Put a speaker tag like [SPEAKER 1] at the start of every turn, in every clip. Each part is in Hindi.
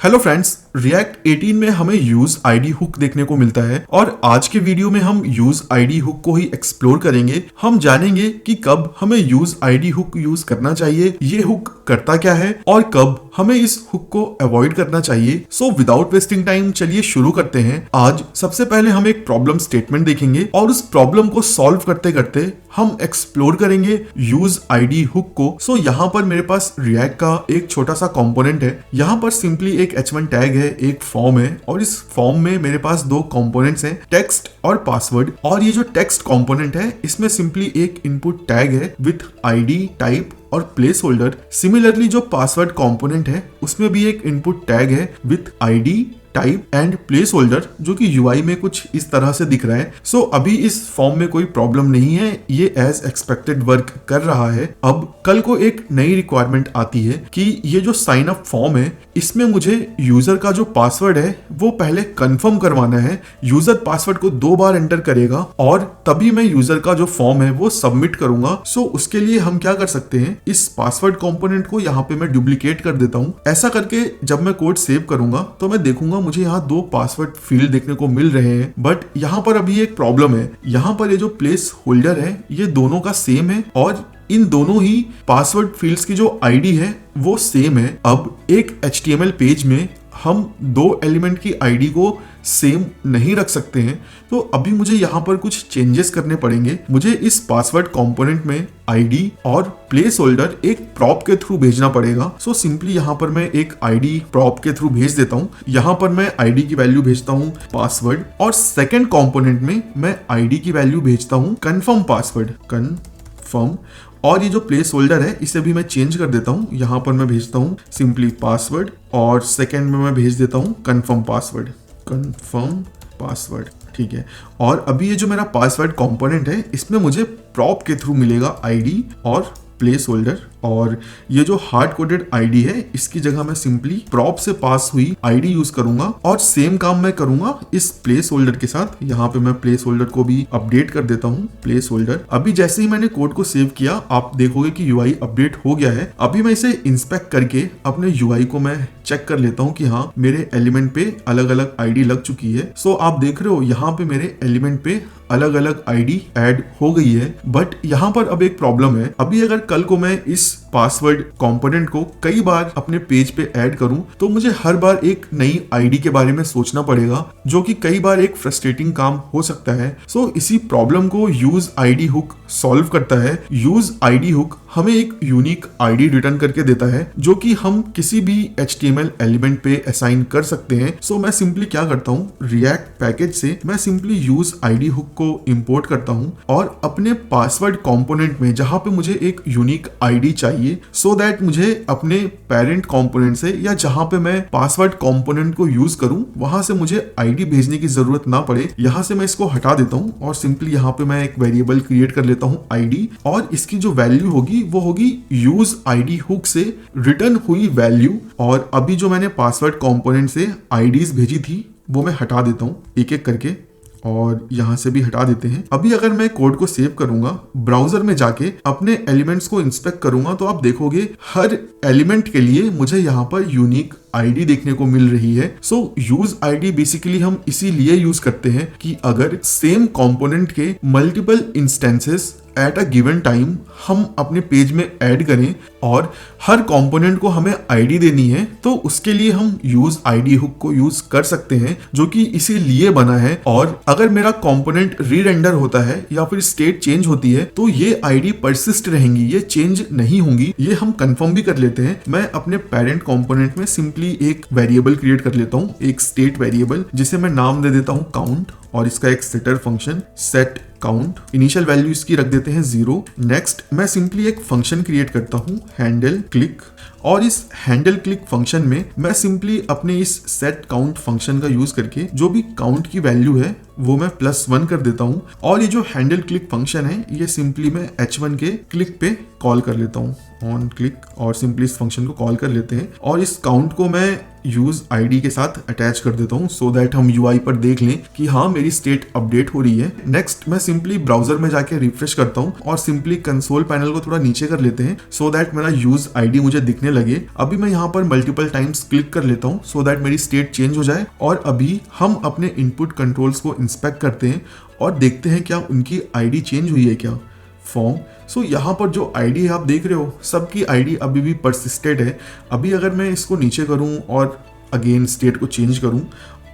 [SPEAKER 1] हेलो फ्रेंड्स, रिएक्ट 18 में हमें यूज आईडी हुक देखने को मिलता है और आज के वीडियो में हम यूज आईडी हुक को ही एक्सप्लोर करेंगे। हम जानेंगे कि कब हमें यूज आईडी हुक यूज करना चाहिए, ये हुक करता क्या है और कब हमें इस हुक को अवॉइड करना चाहिए। सो विदाउट वेस्टिंग टाइम चलिए शुरू करते हैं। आज सबसे पहले हम एक प्रॉब्लम स्टेटमेंट देखेंगे और उस प्रॉब्लम को सॉल्व करते करते हम एक्सप्लोर करेंगे यूज आईडी हुक को। सो यहाँ पर मेरे पास रिएक्ट का एक छोटा सा कंपोनेंट है। यहाँ पर सिंपली एक h1 टैग है, एक फॉर्म है और इस फॉर्म में मेरे पास दो कंपोनेंट्स हैं, टेक्स्ट और पासवर्ड। और ये जो टेक्स्ट कंपोनेंट है इसमें सिंपली एक इनपुट टैग है विथ आईडी, टाइप और प्लेस होल्डर। सिमिलरली जो पासवर्ड कंपोनेंट है उसमें भी एक इनपुट टैग है with ID, type and place holder, जो कि यूआई में कुछ इस तरह से दिख रहा है। सो अभी इस फॉर्म में कोई प्रॉब्लम नहीं है, ये एज एक्सपेक्टेड वर्क कर रहा है। अब कल को एक नई रिक्वायरमेंट आती है कि ये जो साइन अप फॉर्म है इसमें मुझे यूजर का जो पासवर्ड है वो पहले कंफर्म करवाना है। यूजर पासवर्ड को 2 बार एंटर करेगा और तभी मैं यूजर का जो फॉर्म है वो सबमिट करूंगा। सो उसके लिए हम क्या कर सकते हैं, इस पासवर्ड कंपोनेंट को यहाँ पे मैं डुप्लीकेट कर देता हूँ। ऐसा करके जब मैं कोड सेव करूंगा तो मैं देखूंगा मुझे यहाँ 2 पासवर्ड फील्ड देखने को मिल रहे हैं। बट यहाँ पर अभी एक प्रॉब्लम है, यहाँ पर ये जो प्लेस होल्डर है ये दोनों का सेम है और इन दोनों ही पासवर्ड फील्ड्स की जो आईडी है वो सेम है। अब एक HTML पेज में हम 2 एलिमेंट की आईडी को सेम नहीं रख सकते हैं, तो अभी मुझे यहाँ पर कुछ चेंजेस करने पड़ेंगे। मुझे इस पासवर्ड कंपोनेंट में आईडी और प्लेस होल्डर एक प्रॉप के थ्रू भेजना पड़ेगा। सो सिंपली यहाँ पर मैं एक आईडी प्रॉप के थ्रू भेज देता हूँ। यहाँ पर मैं आईडी की वैल्यू भेजता हूँ पासवर्ड और सेकेंड कंपोनेंट में मैं आईडी की वैल्यू भेजता हूँ कन्फर्म पासवर्ड, कन्फर्म। और ये जो प्लेस होल्डर है इसे भी मैं चेंज कर देता हूँ। यहाँ पर मैं भेजता हूँ सिंपली पासवर्ड और सेकेंड में मैं भेज देता हूँ कन्फर्म पासवर्ड, कन्फर्म पासवर्ड। ठीक है, और अभी ये जो मेरा पासवर्ड कंपोनेंट है इसमें मुझे प्रॉप के थ्रू मिलेगा आईडी और प्लेस होल्डर। और ये जो हार्ड कोडेड आईडी है इसकी जगह मैं सिंपली प्रॉप से पास हुई आईडी यूज करूंगा और सेम काम मैं करूंगा इस प्लेस होल्डर के साथ। यहाँ पे मैं प्लेस होल्डर को भी अपडेट कर देता हूँ, प्लेस होल्डर। अभी जैसे ही मैंने कोड को सेव किया आप देखोगे कि यूआई अपडेट हो गया है। अभी मैं इसे इंस्पेक्ट करके अपने यूआई को मैं चेक कर लेता हूँ कि हाँ मेरे एलिमेंट पे अलग अलग आईडी लग चुकी है। सो आप देख रहे हो यहाँ पे मेरे एलिमेंट पे अलग अलग आईडी ऐड हो गई है। बट यहाँ पर अब एक प्रॉब्लम है। अभी अगर कल को मैं इस पासवर्ड कंपोनेंट को कई बार अपने पेज पे ऐड करूं तो मुझे हर बार एक नई आईडी के बारे में सोचना पड़ेगा, जो कि कई बार एक फ्रस्ट्रेटिंग काम हो सकता है। सो इसी प्रॉब्लम को यूज आईडी हुक सॉल्व करता है। यूज आईडी हुक हमें एक यूनिक आईडी रिटर्न करके देता है जो कि हम किसी भी HTML एलिमेंट पे असाइन कर सकते हैं। सो मैं सिंपली क्या करता हूँ, रिएक्ट पैकेज से मैं सिंपली यूज आईडी हुक को इंपोर्ट करता हूँ और अपने पासवर्ड कंपोनेंट में जहां पे मुझे एक यूनिक आईडी चाहिए, सो दैट मुझे अपने पेरेंट कंपोनेंट से या जहां पे मैं पासवर्ड कंपोनेंट को यूज करूं वहां से मुझे आईडी भेजने की जरूरत ना पड़े। यहां से मैं इसको हटा देता हूं और सिंपली यहां पे मैं एक वेरिएबल क्रिएट कर लेता हूं आईडी, और इसकी जो वैल्यू होगी वो होगी यूज आईडी हुक से रिटर्न हुई वैल्यू। और अभी जो मैंने पासवर्ड कंपोनेंट से आईडीज भेजी थी वो मैं हटा देता हूं एक एक करके और यहाँ से भी हटा देते हैं। अभी अगर मैं कोड को सेव करूंगा, ब्राउजर में जाके अपने एलिमेंट्स को इंस्पेक्ट करूंगा तो आप देखोगे हर एलिमेंट के लिए मुझे यहाँ पर यूनिक आईडी देखने को मिल रही है। सो यूज आईडी बेसिकली हम इसीलिए यूज करते हैं कि अगर सेम कंपोनेंट के multiple instances at a given time हम अपने पेज में ऐड करें और हर कंपोनेंट को हमें आईडी देनी है तो उसके लिए हम यूज आईडी हुक को यूज कर सकते हैं, जो कि इसीलिए बना है। और अगर मेरा कंपोनेंट रीरेंडर होता है या फिर स्टेट चेंज होती है तो ये आईडी परसिस्ट रहेंगी, ये चेंज नहीं होंगी। ये हम कंफर्म भी कर लेते हैं। मैं अपने पेरेंट कंपोनेंट में सिंपली एक वेरिएबल क्रिएट कर लेता हूँ, एक स्टेट वेरिएबल, जिसे मैं नाम दे देता हूँ काउंट और इसका एक setter function set count. Initial value इसकी रख देते हैं 0। नेक्स्ट मैं सिंपली एक फंक्शन क्रिएट करता हूँ हैंडल क्लिक, और इस हैंडल क्लिक फंक्शन में मैं सिंपली अपने इस सेट काउंट फंक्शन का यूज करके जो भी काउंट की वैल्यू है वो मैं +1 कर देता हूँ। और ये जो हैंडल क्लिक फंक्शन है ये सिंपली मैं H1 के क्लिक पे कॉल कर लेता हूँ, ऑन क्लिक, और सिंपली इस फंक्शन को कॉल कर लेते हैं और इस काउंट को मैं यूज आईडी के साथ अटैच कर देता हूँ सो दैट हम यूआई पर देख लें कि हाँ मेरी स्टेट अपडेट हो रही है। नेक्स्ट मैं सिंपली ब्राउजर में जाके रिफ्रेश करता हूँ और सिंपली कंसोल पैनल को थोड़ा नीचे कर लेते हैं सो दैट मेरा यूज आईडी मुझे दिखने लगे। अभी मैं यहाँ पर मल्टीपल टाइम्स क्लिक कर लेता हूँ सो दैट मेरी स्टेट चेंज हो जाए। और अभी हम अपने इनपुट कंट्रोल्स को इंस्पेक्ट करते हैं और देखते हैं क्या उनकी आईडी चेंज हुई है क्या। फॉर्म सो यहाँ पर जो आईडी आप देख रहे हो सबकी आईडी अभी भी परसिस्टेड है। अभी अगर मैं इसको नीचे करूँ और अगेन स्टेट को चेंज करूँ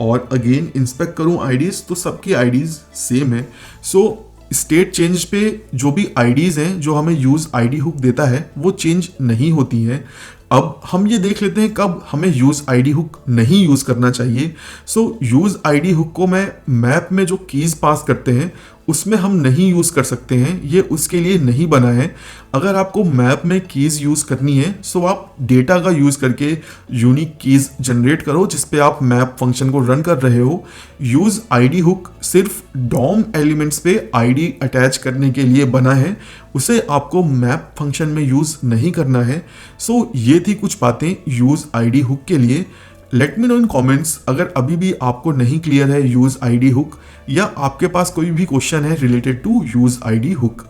[SPEAKER 1] और अगेन इंस्पेक्ट करूँ आईडीज तो सबकी आईडीज सेम है। सो स्टेट चेंज पे जो भी आईडीज हैं जो हमें यूज आईडी हुक देता है वो चेंज नहीं होती हैं। अब हम ये देख लेते हैं कब हमें यूज आईडी हुक नहीं यूज करना चाहिए। सो यूज आईडी हुक को मैं मैप में जो कीज पास करते हैं उसमें हम नहीं यूज कर सकते हैं, ये उसके लिए नहीं बना है। अगर आपको मैप में कीज यूज करनी है सो आप डेटा का यूज करके यूनिक कीज जनरेट करो जिस पे आप मैप फंक्शन को रन कर रहे हो। यूज आईडी हुक सिर्फ डॉम एलिमेंट्स पे आईडी अटैच करने के लिए बना है, उसे आपको मैप फंक्शन में यूज नहीं करना है। सो ये थी कुछ बातें यूज आईडी हुक के लिए। लेट मी नो इन कमेंट्स अगर अभी भी आपको नहीं क्लियर है यूज आईडी हुक या आपके पास कोई भी क्वेश्चन है related to use ID hook.